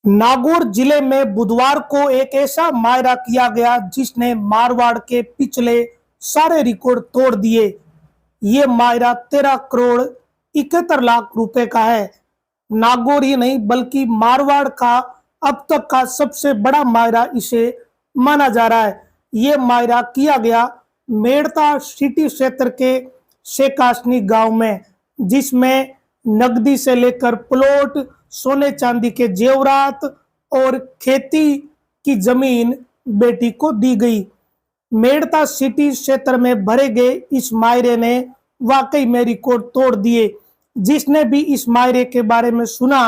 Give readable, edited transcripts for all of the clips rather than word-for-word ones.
नागौर जिले में बुधवार को एक ऐसा मायरा किया गया जिसने मारवाड़ के पिछले सारे रिकॉर्ड तोड़ दिए। ये मायरा 13 करोड़ 71 लाख रुपए का है। नागौर ही नहीं बल्कि मारवाड़ का अब तक का सबसे बड़ा मायरा इसे माना जा रहा है। ये मायरा किया गया मेड़ता सिटी क्षेत्र के शेकासनी गांव में, जिसमें नकदी से लेकर प्लॉट, सोने चांदी के जेवरात और खेती की जमीन बेटी को दी गई। मेड़ता सिटी क्षेत्र में भरे गए इस मायरे ने वाकई में रिकॉर्ड तोड़ दिए। जिसने भी इस मायरे के बारे में सुना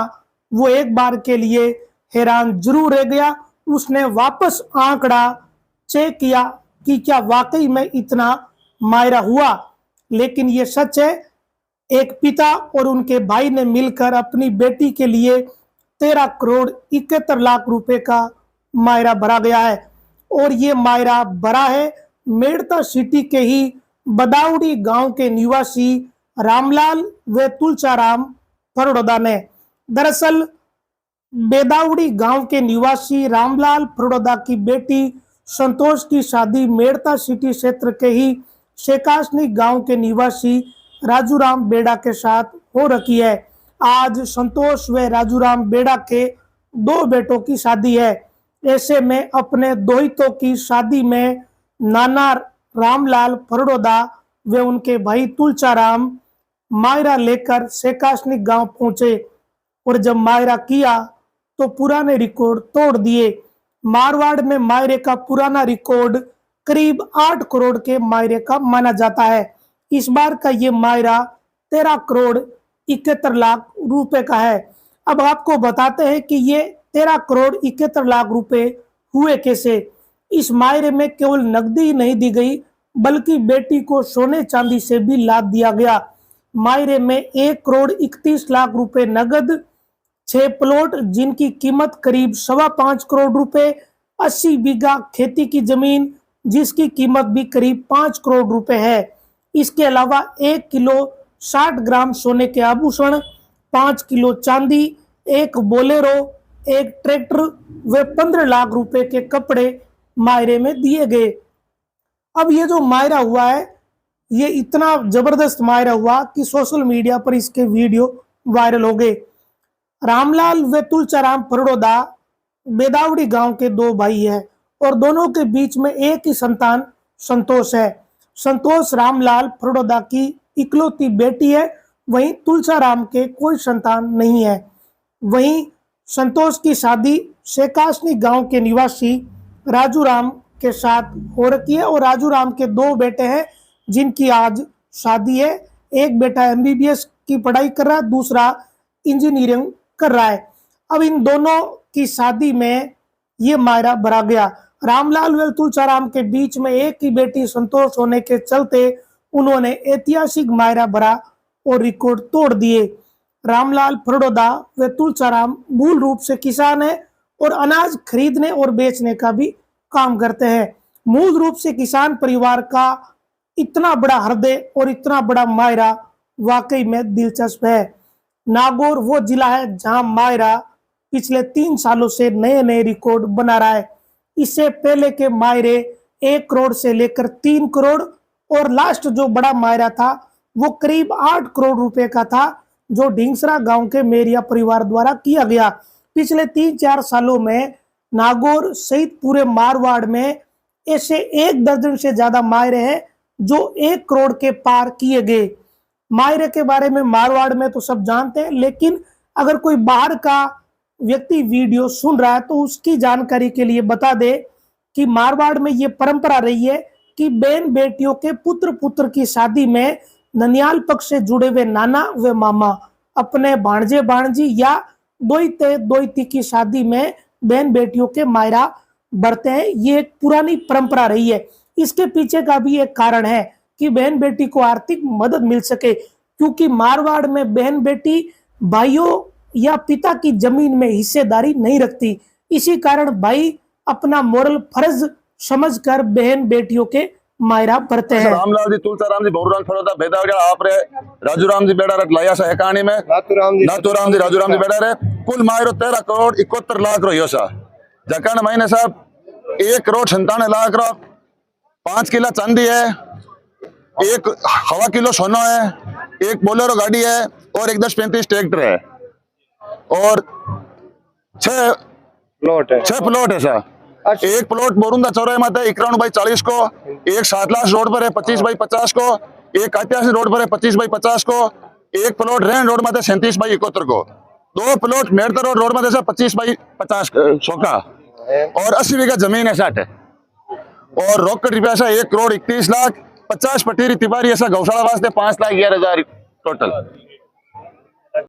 वो एक बार के लिए हैरान जरूर रह गया। उसने वापस आंकड़ा चेक किया कि क्या वाकई में इतना मायरा हुआ, लेकिन ये सच है। एक पिता और उनके भाई ने मिलकर अपनी बेटी के लिए 13 करोड़ 71 लाख रुपए का मायरा भरा गया है। और ये मायरा भरा है मेड़ता सिटी के ही बदाऊड़ी गांव के निवासी रामलाल व तुलचाराम फरोड़ा ने। दरअसल बेदाउड़ी गांव के निवासी रामलाल फरोड़ा की बेटी संतोष की शादी मेड़ता सिटी क्षेत्र के ही शेकासनी गांव के निवासी राजूराम बेड़ा के साथ हो रखी है। आज संतोष व राजूराम बेड़ा के 2 बेटों की शादी है। ऐसे में अपने दोहितों की शादी में नाना रामलाल फरोड़ा व उनके भाई तुलचाराम मायरा लेकर शेकासनी गांव पहुंचे और जब मायरा किया तो पुराने रिकॉर्ड तोड़ दिए। मारवाड़ में मायरे का पुराना रिकॉर्ड करीब 8 करोड़ के मायरे का माना जाता है। इस बार का ये मायरा 13 करोड़ 71 लाख रुपए का है। अब आपको बताते हैं कि ये 13 करोड़ 71 लाख रुपए हुए कैसे। इस मायरे में केवल नकदी ही नहीं दी गई बल्कि बेटी को सोने चांदी से भी लाद दिया गया। मायरे में 1 करोड़ 31 लाख रुपए नगद, 6 प्लॉट जिनकी कीमत करीब 5.25 करोड़ रुपए, 80 बीघा खेती की जमीन जिसकी कीमत भी करीब 5 करोड़ रुपए है। इसके अलावा 1 किलो 60 ग्राम सोने के आभूषण, 5 किलो चांदी, एक बोलेरो, एक ट्रैक्टर व 15 लाख रुपए के कपड़े मायरे में दिए गए। अब ये जो मायरा हुआ है ये इतना जबरदस्त मायरा हुआ कि सोशल मीडिया पर इसके वीडियो वायरल हो गए। रामलाल व तुलचाराम फरोड़ा बेदावड़ी गांव के 2 भाई हैं और दोनों के बीच में एक ही संतान संतोष है। संतोष रामलाल फरोड़ा की इकलौती बेटी है। वहीं तुलचाराम के कोई संतान नहीं है। वहीं संतोष की शादी शेकासनी गांव के निवासी राजूराम के साथ हो रखी है और राजूराम के 2 बेटे हैं जिनकी आज शादी है। एक बेटा एमबीबीएस की पढ़ाई कर रहा है, दूसरा इंजीनियरिंग कर रहा है। अब इन दोनों की शादी में ये मायरा भरा गया। रामलाल व तुलचाराम के बीच में एक ही बेटी संतोष होने के चलते उन्होंने ऐतिहासिक मायरा भरा और रिकॉर्ड तोड़ दिए। रामलाल फरोड़ा व तुलचाराम मूल रूप से किसान है और अनाज खरीदने और बेचने का भी काम करते हैं। मूल रूप से किसान परिवार का इतना बड़ा हृदय और इतना बड़ा मायरा वाकई में दिलचस्प है। नागौर वो जिला है जहां मायरा पिछले 3 सालों से नए नए रिकॉर्ड बना रहा है। इससे पहले के मायरे 1 करोड़ से लेकर 3 करोड़ और लास्ट जो बड़ा मायरा था वो करीब 8 करोड़ रुपए का था, जो ढींगसरा गांव के मेरिया परिवार द्वारा किया गया। पिछले 3-4 सालों में नागौर सहित पूरे मारवाड़ में ऐसे 1 दर्जन से ज्यादा मायरे हैं जो 1 करोड़ के पार किए गए। मायरे के बारे में मारवाड़ में तो सब जानते हैं, लेकिन अगर कोई बाहर का व्यक्ति वीडियो सुन रहा है तो उसकी जानकारी के लिए बता दे कि मारवाड़ में ये परंपरा रही है कि बहन बेटियों के पुत्र पुत्र की शादी में ननियाल पक्ष से जुड़े हुए नाना व मामा अपने भांजे भांजी या दोहिते दोहिती की शादी में बहन बेटियों के मायरा भरते हैं। ये एक पुरानी परंपरा रही है। इसके पीछे का भी एक कारण है कि बहन बेटी को आर्थिक मदद मिल सके, क्योंकि मारवाड़ में बहन बेटी भाइयों या पिता की जमीन में हिस्सेदारी नहीं रखती। इसी कारण भाई अपना मोरल फर्ज समझकर बहन बेटियों के मायरा भरते हैं। रामलाल जी, तुलसाराम जी, बहुराम फरोदा भेदा वगैरह आप रे राजूराम जी बेड़ा रट लाया सा है कहानी में नाथूराम जी राजूराम जी बेड़ा रे कुल मायरो 13 करोड़ 71 लाख रो यो सा जकन महीने साहब 1 करोड़ 97 लाख रो 5 किलो चांदी है, 1 हवा किलो सोना है, 1 बोलेरो गाड़ी है और 1 1035 ट्रैक्टर है और 6 प्लॉट है सर। एक प्लॉट बोरुंदा चौराहे में है 91/40 को, एक 7 रोड पर है 25/50 को, एक 88 रोड पर है 25/50 को, एक प्लॉट रेन रोड में 37/71 को, 2 प्लॉट मेड़ता रोड में 25/50 का और 80 बीघा जमीन है 60 और रोकड़ रुपया ऐसा 1 करोड़ 31 लाख 50 पटीरी तिवारी ऐसा गौशाला वास्ते 5,11,000 टोटल।